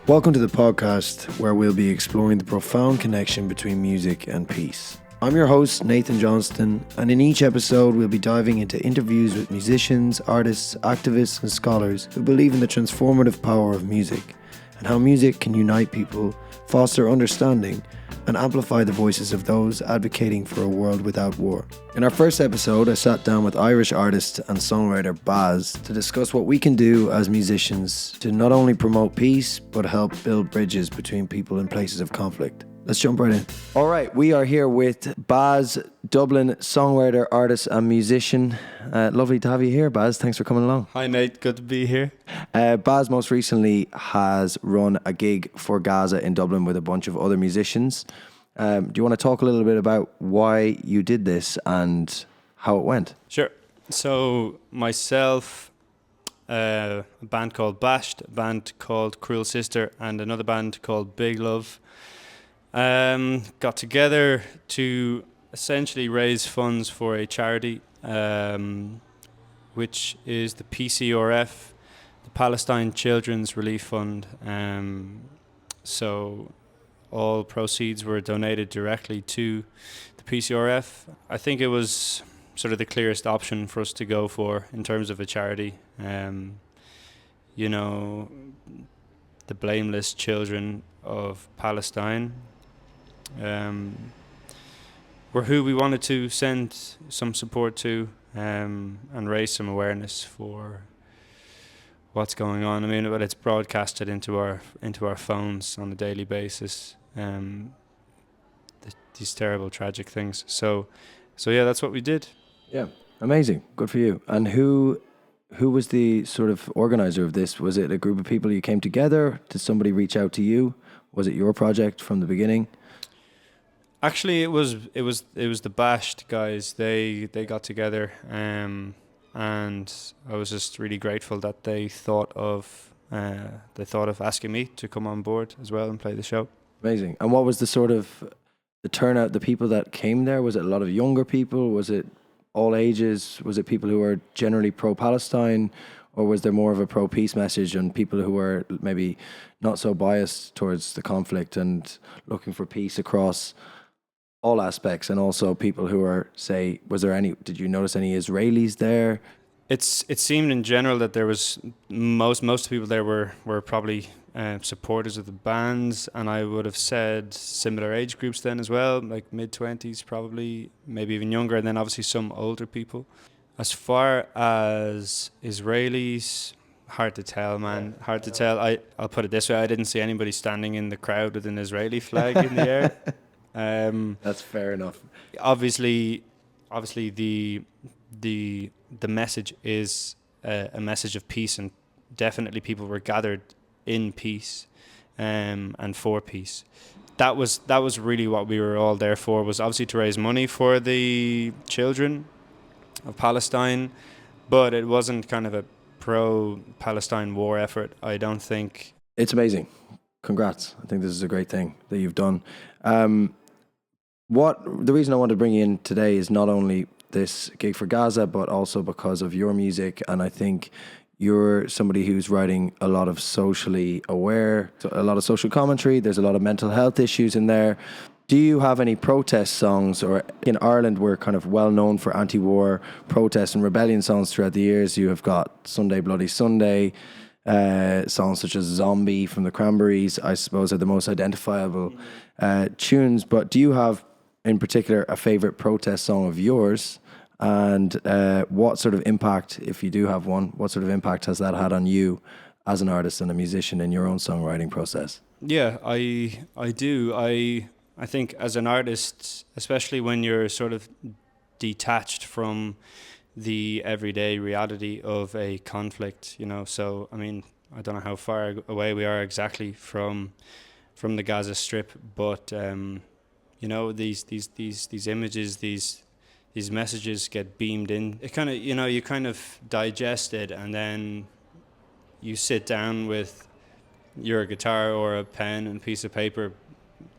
Welcome to the podcast where we'll be exploring the profound connection between music and peace. I'm your host, Nathan Johnston, and in each episode we'll be diving into interviews with musicians, artists, activists and scholars who believe in the transformative power of music and how music can unite people, foster understanding, and amplify the voices of those advocating for a world without war. In our first episode, I sat down with Irish artist and songwriter Baz to discuss what we can do as musicians to not only promote peace, but help build bridges between people in places of conflict. Let's jump right in. All right, we are here with Baz, Dublin songwriter, artist and musician. Lovely to have you here, Baz. Thanks for coming along. Hi, Nate. Good to be here. Baz most recently has run a gig for Gaza in Dublin with a bunch of other musicians. Do you want to talk a little bit about why you did this and how it went? Sure. So myself, a band called Bashed, a band called Cruel Sister, and another band called Big Love, got together to essentially raise funds for a charity, which is the PCRF, the Palestine Children's Relief Fund. So all proceeds were donated directly to the PCRF. I think it was sort of the clearest option for us to go for in terms of a charity. The blameless children of Palestine were who we wanted to send some support to and raise some awareness for what's going on. I mean, but it's broadcasted into our phones on a daily basis. These terrible, tragic things. So yeah, that's what we did. Yeah, amazing. Good for you. And who was the sort of organizer of this? Was it a group of people you came together? Did somebody reach out to you? Was it your project from the beginning? Actually, it was the Bashed guys. They got together, and I was just really grateful that they thought of asking me to come on board as well and play the show. Amazing. And what was the sort of the turnout, the people that came there? Was it a lot of younger people? Was it all ages? Was it people who were generally pro-Palestine? Or was there more of a pro-peace message and people who were maybe not so biased towards the conflict and looking for peace across all aspects? And also people who are, say, did you notice any Israelis there? It seemed in general that there was most of the people there were probably supporters of the bands, and I would have said similar age groups then as well, like mid-20s probably, maybe even younger, and then obviously some older people. As far as Israelis, hard to tell, man. Hard to tell. I'll put it this way: I didn't see anybody standing in the crowd with an Israeli flag in the air. That's fair enough. Obviously, the message is a message of peace, and definitely people were gathered in peace and for peace. That was really what we were all there for, was obviously to raise money for the children of Palestine, but it wasn't kind of a pro-Palestine war effort, I don't think. It's amazing. Congrats. I think this is a great thing that you've done. The reason I wanted to bring you in today is not only this gig for Gaza, but also because of your music. And I think you're somebody who's writing a lot of socially aware, a lot of social commentary. There's a lot of mental health issues in there. Do you have any protest songs? Or in Ireland, we're kind of well known for anti-war protest and rebellion songs throughout the years. You have got Sunday Bloody Sunday, songs such as Zombie from the Cranberries, I suppose, are the most identifiable tunes. But do you have, in particular, a favorite protest song of yours? And what sort of impact, if you do have one, what sort of impact has that had on you as an artist and a musician in your own songwriting process? Yeah, I do. I think as an artist, especially when you're sort of detached from the everyday reality of a conflict, so I mean, I don't know how far away we are exactly from the Gaza Strip, but these images, these messages get beamed in. It kind of, you kind of digest it, and then you sit down with your guitar or a pen and a piece of paper.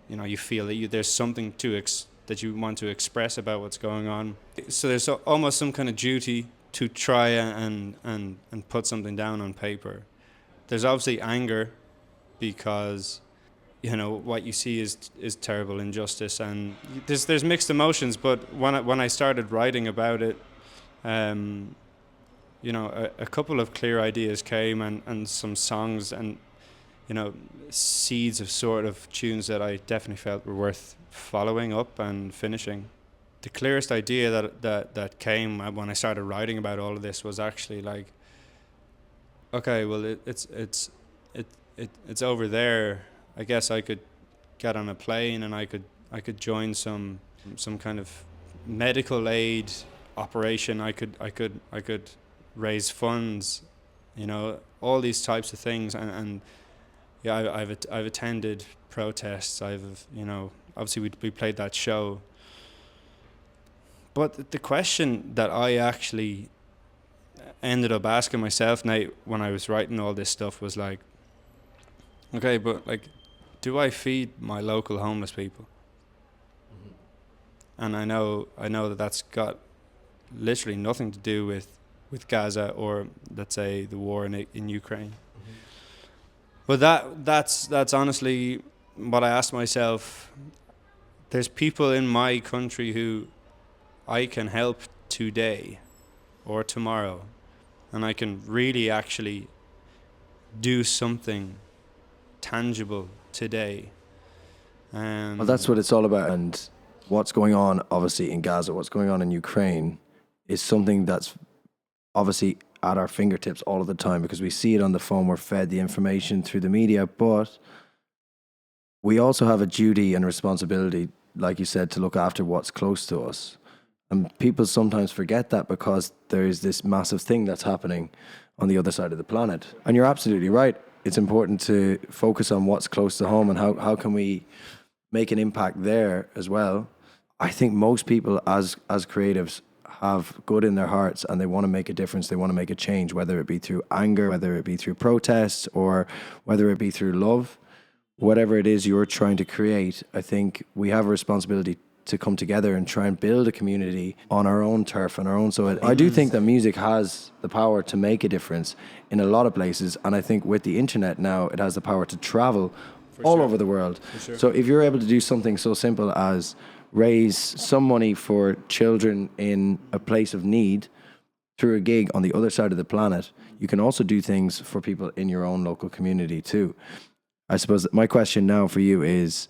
You feel that there's something that you want to express about what's going on. So there's almost some kind of duty to try and put something down on paper there's obviously anger because, you know, what you see is terrible injustice, and there's mixed emotions. But when I started writing about it, you know, a couple of clear ideas came, and some songs, and, you know, seeds of sort of tunes that I definitely felt were worth following up and finishing. The clearest idea that came when I started writing about all of this was actually like, okay, well, it's over there. I guess I could get on a plane and I could join some kind of medical aid operation. I could raise funds, you know, all these types of things. And yeah, I've attended protests. You know, obviously we played that show. But the question that I actually ended up asking myself, Nate, when I was writing all this stuff was like, okay, but like, do I feed my local homeless people? Mm-hmm. And I know that that's got literally nothing to do with Gaza or, let's say, the war in Ukraine. Mm-hmm. But that's honestly what I asked myself. There's people in my country who I can help today or tomorrow, and I can really actually do something tangible today. Well, that's what it's all about. And what's going on, obviously, in Gaza, what's going on in Ukraine is something that's obviously at our fingertips all of the time, because we see it on the phone, we're fed the information through the media, but we also have a duty and responsibility, like you said, to look after what's close to us. And people sometimes forget that because there is this massive thing that's happening on the other side of the planet. And you're absolutely right. It's important to focus on what's close to home and how can we make an impact there as well. I think most people as creatives have good in their hearts and they want to make a difference. They want to make a change, whether it be through anger, whether it be through protests, or whether it be through love. Whatever it is you're trying to create, I think we have a responsibility to come together and try and build a community on our own turf and our own soil. I do think that music has the power to make a difference in a lot of places, and I think with the internet now, it has the power to travel all over the world. So if you're able to do something so simple as raise some money for children in a place of need through a gig on the other side of the planet, you can also do things for people in your own local community too. I suppose that my question now for you is,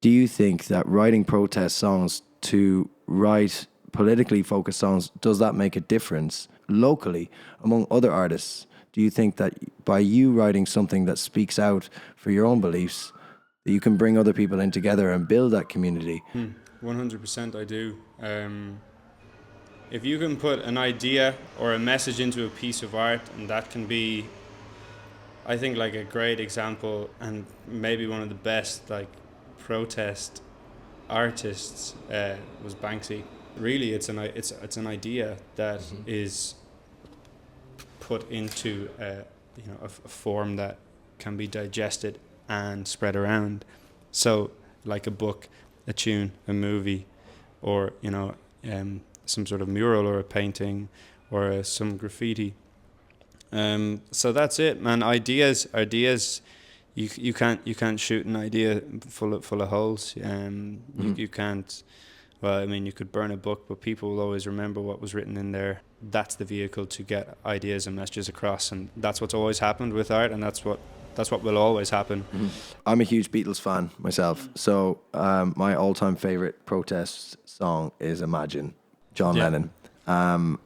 do you think that writing protest songs to write politically focused songs, does that make a difference locally among other artists? Do you think that by you writing something that speaks out for your own beliefs, that you can bring other people in together and build that community? 100% I do. If you can put an idea or a message into a piece of art, and that can be, I think, like a great example and maybe one of the best like protest artists was Banksy. Really, it's an idea that is put into a form that can be digested and spread around. So, like a book, a tune, a movie, or some sort of mural or a painting or some graffiti. So that's it, man. Ideas. You can't shoot an idea full of holes. You can't. Well, I mean, you could burn a book, but people will always remember what was written in there. That's the vehicle to get ideas and messages across, and that's what's always happened with art, and that's what will always happen. I'm a huge Beatles fan myself, so my all-time favorite protest song is "Imagine," John Lennon.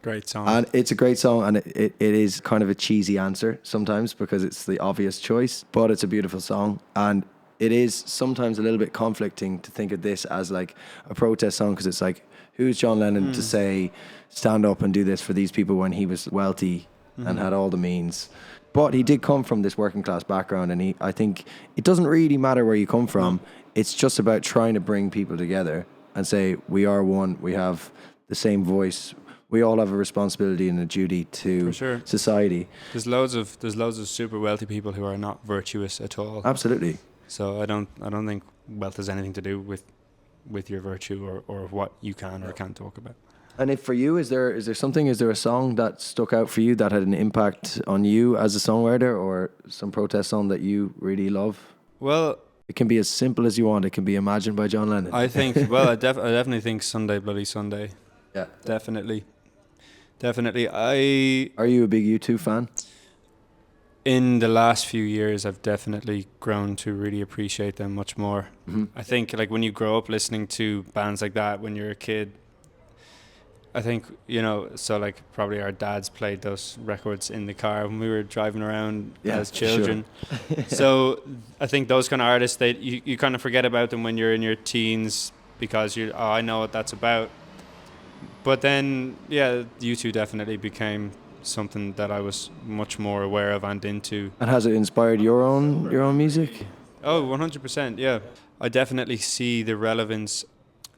Great song. And it's a great song, and it is kind of a cheesy answer sometimes because it's the obvious choice, but it's a beautiful song. And it is sometimes a little bit conflicting to think of this as like a protest song, because it's like, who's John Lennon to say, stand up and do this for these people when he was wealthy and had all the means? But he did come from this working class background, and I think it doesn't really matter where you come from. It's just about trying to bring people together and say, we are one, we have the same voice. We all have a responsibility and a duty to society. There's loads of super wealthy people who are not virtuous at all. Absolutely. So I don't think wealth has anything to do with your virtue or what you can or can't talk about. And if for you, is there a song that stuck out for you that had an impact on you as a songwriter, or some protest song that you really love? Well, it can be as simple as you want. It can be Imagine by John Lennon. I think, well, I definitely think Sunday Bloody Sunday. Yeah. Definitely. Are you a big U2 fan? In the last few years, I've definitely grown to really appreciate them much more. Mm-hmm. I think, like, when you grow up listening to bands like that when you're a kid, I think, so like probably our dads played those records in the car when we were driving around as children. Sure. So I think those kind of artists, you kind of forget about them when you're in your teens because I know what that's about. But then, U2 definitely became something that I was much more aware of and into. And has it inspired your own music? Oh, 100%, yeah. I definitely see the relevance,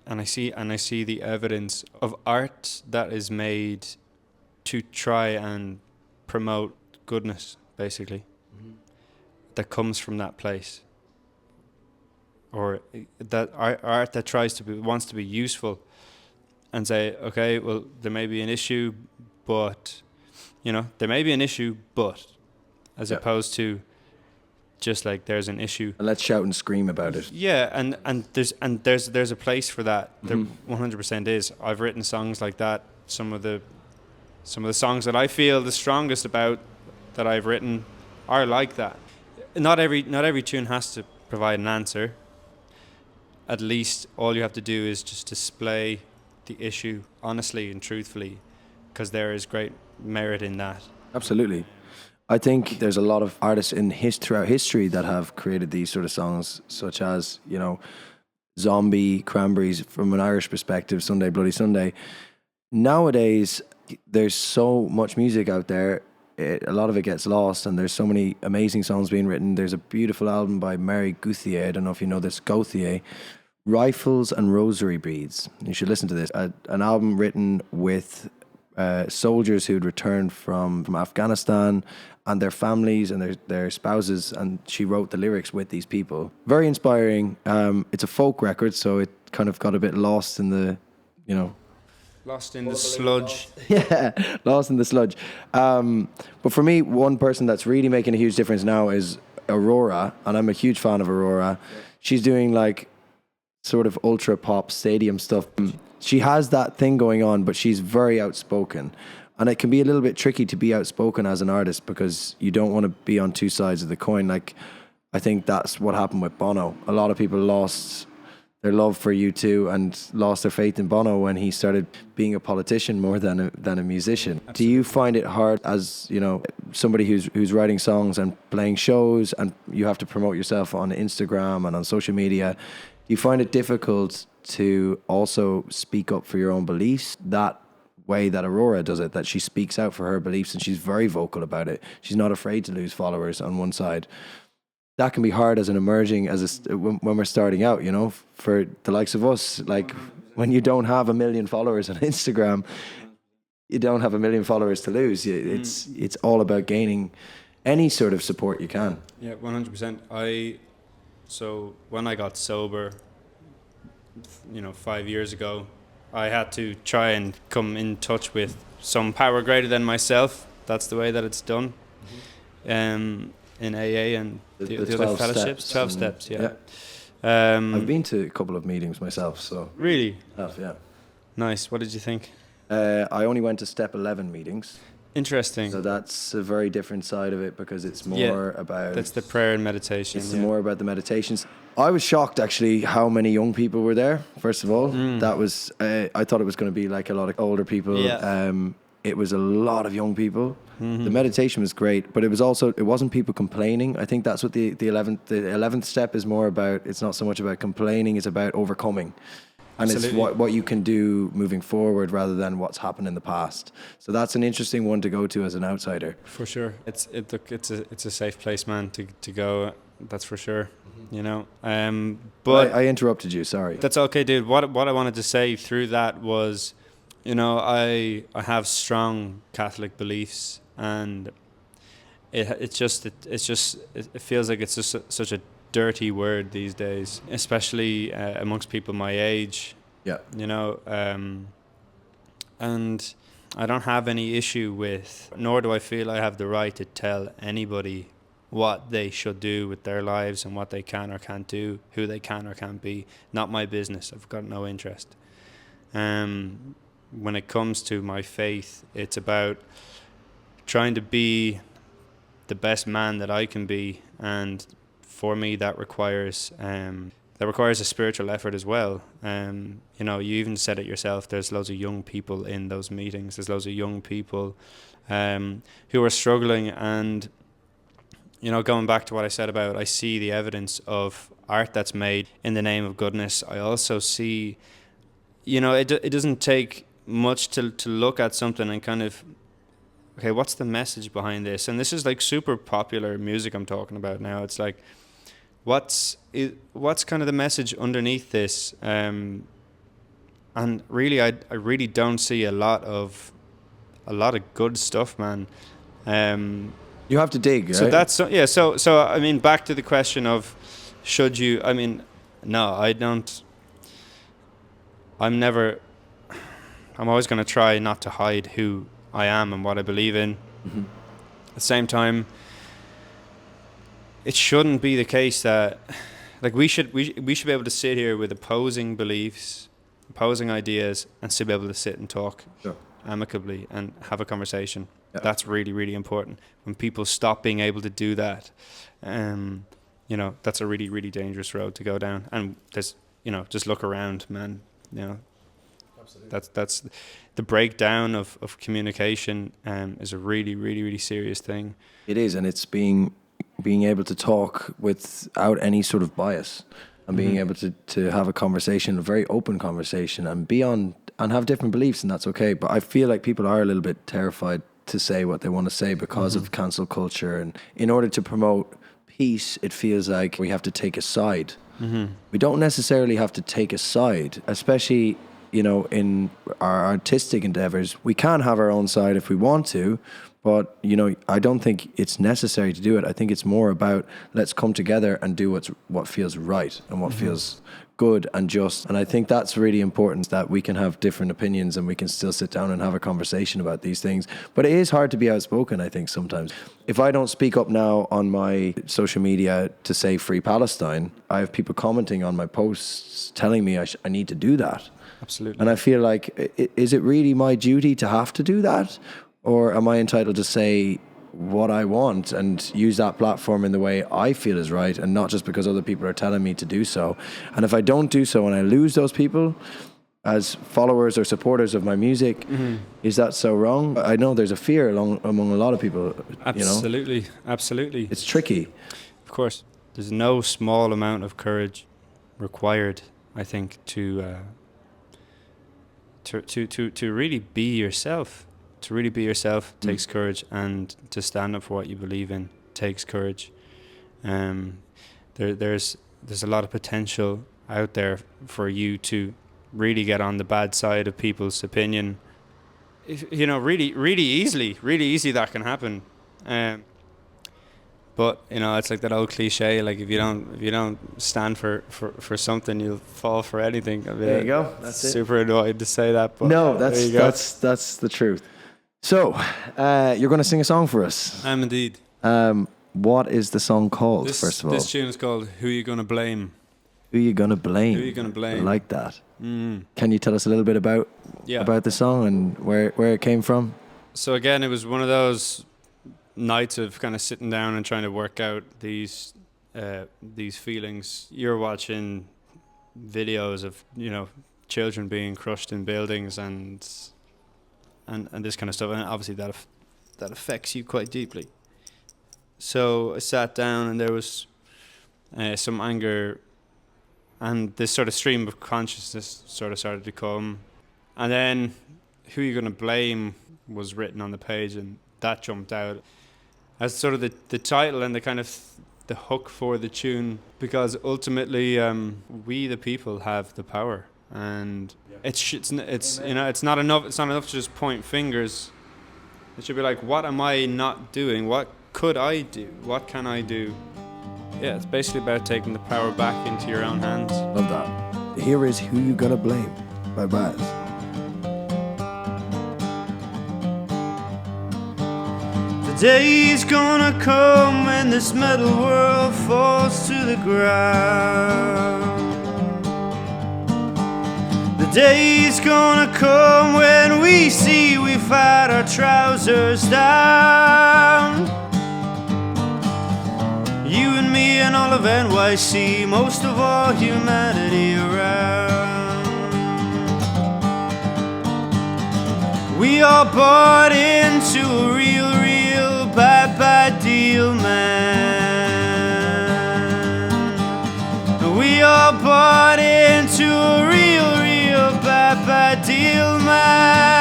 and I see the evidence of art that is made to try and promote goodness, basically, that comes from that place, or that art that wants to be useful, and say, okay, well, there may be an issue, but as opposed to just like there's an issue and let's shout and scream about it. Yeah, and there's a place for that. There 100% is. I've written songs like that. Some of the songs that I feel the strongest about that I've written are like that. Not every tune has to provide an answer. At least all you have to do is just display the issue honestly and truthfully, because there is great merit in that. Absolutely. I think there's a lot of artists throughout history that have created these sort of songs, such as, Zombie, Cranberries, from an Irish perspective, Sunday Bloody Sunday. Nowadays, there's so much music out there, a lot of it gets lost, and there's so many amazing songs being written. There's a beautiful album by Mary Gauthier, I don't know if you know this, Gauthier, Rifles and Rosary Beads. You should listen to this. An album written with soldiers who'd returned from Afghanistan and their families and their spouses, and she wrote the lyrics with these people. Very inspiring. It's a folk record, so it kind of got a bit lost in the, lost in the sludge. Yeah, lost in the sludge. But for me, one person that's really making a huge difference now is Aurora, and I'm a huge fan of Aurora. She's doing like sort of ultra pop stadium stuff. She has that thing going on, but she's very outspoken. And it can be a little bit tricky to be outspoken as an artist because you don't want to be on two sides of the coin. Like, I think that's what happened with Bono. A lot of people lost their love for U2 and lost their faith in Bono when he started being a politician more than a musician. Absolutely. Do you find it hard as, somebody who's writing songs and playing shows, and you have to promote yourself on Instagram and on social media? Do you find it difficult to also speak up for your own beliefs that way that Aurora does it, that she speaks out for her beliefs and she's very vocal about it? She's not afraid to lose followers on one side. That can be hard as an emerging, when we're starting out, for the likes of us. Like, when you don't have 1 million followers on Instagram, you don't have 1 million followers to lose. It's all about gaining any sort of support you can. Yeah, 100%. So when I got sober, 5 years ago, I had to try and come in touch with some power greater than myself. That's the way that it's done. In AA and the other fellowships. 12 steps, yeah. I've been to a couple of meetings myself, so. Really? Yeah. Nice. What did you think? I only went to step 11 meetings. Interesting. So that's a very different side of it, because it's more about... That's the prayer and meditation. It's more about the meditations. I was shocked, actually, how many young people were there, first of all. That was... I thought it was going to be like a lot of older people. Yeah. It was a lot of young people. The meditation was great, but it wasn't people complaining. I think that's what the 11th step is more about. It's not so much about complaining, it's about overcoming. And Absolutely. It's what you can do moving forward rather than what's happened in the past. So that's an interesting one to go to as an outsider. For sure. It's a safe place, man, to go. That's for sure. But I interrupted you, sorry. That's okay, dude. What I wanted to say through that was, I have strong Catholic beliefs, and it feels like it's just such a dirty word these days, especially amongst people my age. Yeah. And I don't have any issue with, nor do I feel I have the right to tell anybody what they should do with their lives and what they can or can't do, who they can or can't be. Not my business. I've got no interest. When it comes to my faith, it's about trying to be the best man that I can be, and for me that requires a spiritual effort as well. You know, you even said it yourself, there's loads of young people in those meetings, there's loads of young people who are struggling, and you know, going back to what I said about, I see the evidence of art that's made in the name of goodness. I also see, you know, it doesn't take much to look at something and kind of, okay, what's the message behind this? And this is like super popular music I'm talking about now. It's like, what's kind of the message underneath this? And really, I really don't see a lot of good stuff, man. You have to dig, right? So that's yeah. So I mean, back to the question of should you? I mean, no, I don't. I'm always going to try not to hide who I am and what I believe in. Mm-hmm. At the same time, it shouldn't be the case that, like, we should be able to sit here with opposing beliefs, opposing ideas, and still be able to sit and talk amicably and have a conversation. Yeah. That's really, really important. When people stop being able to do that, you know, that's a really, really dangerous road to go down. And there's, you know, just look around, man. You know, absolutely. That's the breakdown of communication is a really, really, really serious thing. It is, and it's being able to talk without any sort of bias, and being able to have a conversation, a very open conversation, and and have different beliefs, and that's okay. But I feel like people are a little bit terrified to say what they want to say because of cancel culture, and in order to promote peace, it feels like we have to take a side. We don't necessarily have to take a side, especially, you know, in our artistic endeavors. We can have our own side if we want to, but, you know, I don't think it's necessary to do it. I think it's more about, let's come together and do what feels right and what feels good and just. And I think that's really important, that we can have different opinions and we can still sit down and have a conversation about these things. But it is hard to be outspoken, I think, sometimes. If I don't speak up now on my social media to say Free Palestine, I have people commenting on my posts telling me I need to do that. Absolutely. And I feel like, is it really my duty to have to do that? Or am I entitled to say what I want and use that platform in the way I feel is right, and not just because other people are telling me to do so? And if I don't do so and I lose those people as followers or supporters of my music, is that so wrong? I know there's a fear among a lot of people. Absolutely, you know? Absolutely. It's tricky. Of course. There's no small amount of courage required, I think, to really be yourself. To really be yourself takes courage, and to stand up for what you believe in takes courage. There's a lot of potential out there for you to really get on the bad side of people's opinion. You know, really easy that can happen. But you know, it's like that old cliche. Like if you don't stand for something, you'll fall for anything. I mean, there you go. That's it. Super annoyed to say that, but no, that's the truth. So, you're going to sing a song for us. I'm indeed. What is the song called, first of all? This tune is called Who You Gonna Blame? Who You Gonna Blame? Who You Gonna Blame? I like that. Can you tell us a little bit about the song and where it came from? So again, it was one of those nights of kind of sitting down and trying to work out these feelings. You're watching videos of, you know, children being crushed in buildings and this kind of stuff, and obviously that affects you quite deeply. So I sat down, and there was some anger, and this sort of stream of consciousness sort of started to come, and then Who You Gonna Blame was written on the page, and that jumped out as sort of the title and the kind of the hook for the tune, because ultimately we the people have the power. And it's you know, it's not enough to just point fingers. It should be like, what am I not doing? What could I do? What can I do? Yeah, it's basically about taking the power back into your own hands. Love that. Here is Who You Gonna Blame by Baz. day's gonna come when this metal world falls to the ground. The day's gonna come when we see we've had our trousers down. You and me and all of NYC, most of all humanity around. We are bought into a real bad deal, man. We are bought into a real bad deal, man.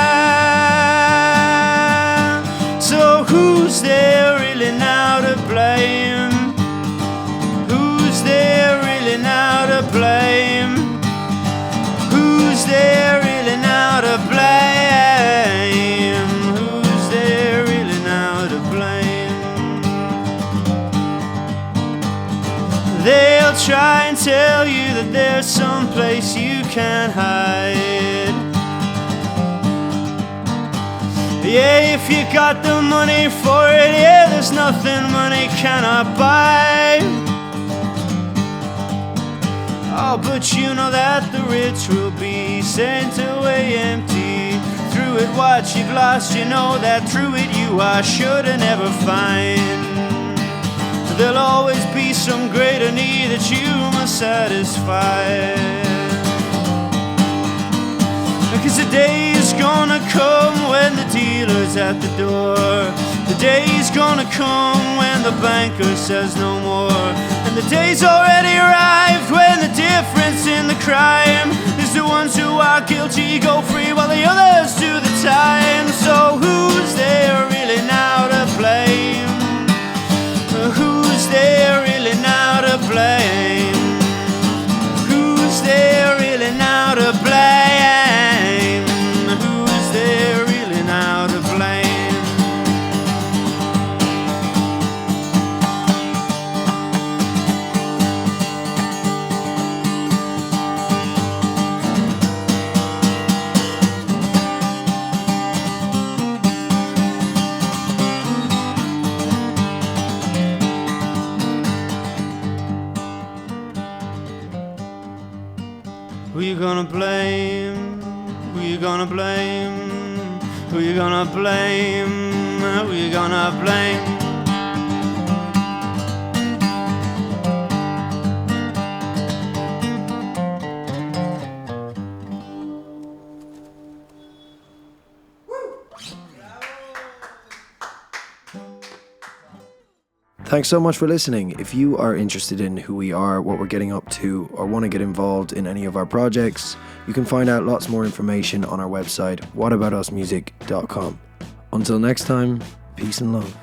So who's there really now to blame? Who's there really now to blame? Who's there really now to blame? Who's there really now to blame? They'll try and tell you that there's some place you can't hide. Yeah, if you got the money for it, yeah, there's nothing money cannot buy. Oh, but you know that the rich will be sent away empty. Through it what you've lost, you know that through it you are sure to never find. There'll always be some greater need that you must satisfy. Because the day is gonna come when the dealer's at the door. The day's gonna come when the banker says no more. And the day's already arrived when the difference in the crime is the ones who are guilty go free while the others do the time. So who's there really now to blame? Who's there really now to blame? Who's there really now to blame? Who's there really now to blame? Who you gonna blame? Who you gonna blame? Who you gonna blame? Who you gonna blame? Thanks so much for listening. If you are interested in who we are, what we're getting up to, or want to get involved in any of our projects, you can find out lots more information on our website, whataboutusmusic.com. Until next time, peace and love.